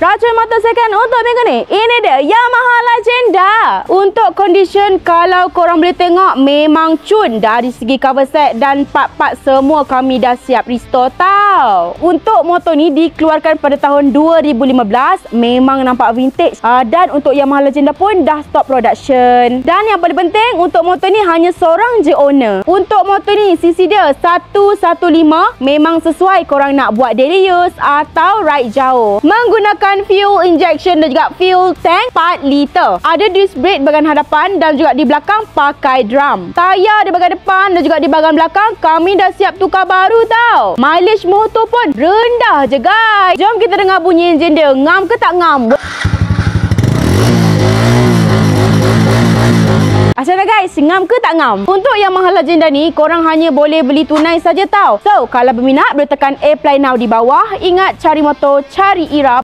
Racun motor second untuk minggu ni, ini dia Yamaha Legenda. Untuk condition, kalau korang boleh tengok, memang cun dari segi cover set dan part-part semua kami dah siap restore tau. Untuk motor ni dikeluarkan pada tahun 2015, memang nampak vintage. Dan untuk Yamaha Legenda pun dah stop production. Dan yang paling penting, untuk motor ni hanya seorang je owner. Untuk motor ni, CC dia 115, memang sesuai korang nak buat daily use atau ride jauh. Menggunakan fuel injection dan juga fuel tank 4 liter. Ada disc brake bahagian hadapan dan juga di belakang pakai drum. Tayar di bahagian depan dan juga di bahagian belakang kami dah siap tukar baru tau. Mileage motor pun rendah je guys. Jom kita dengar bunyi enjin dia. Ngam ke tak ngam? Macam mana guys? Ngam ke tak ngam? Untuk Yamaha Legenda ni, korang hanya boleh beli tunai saja tau. So, kalau berminat boleh tekan apply now di bawah. Ingat, cari motor, cari irap.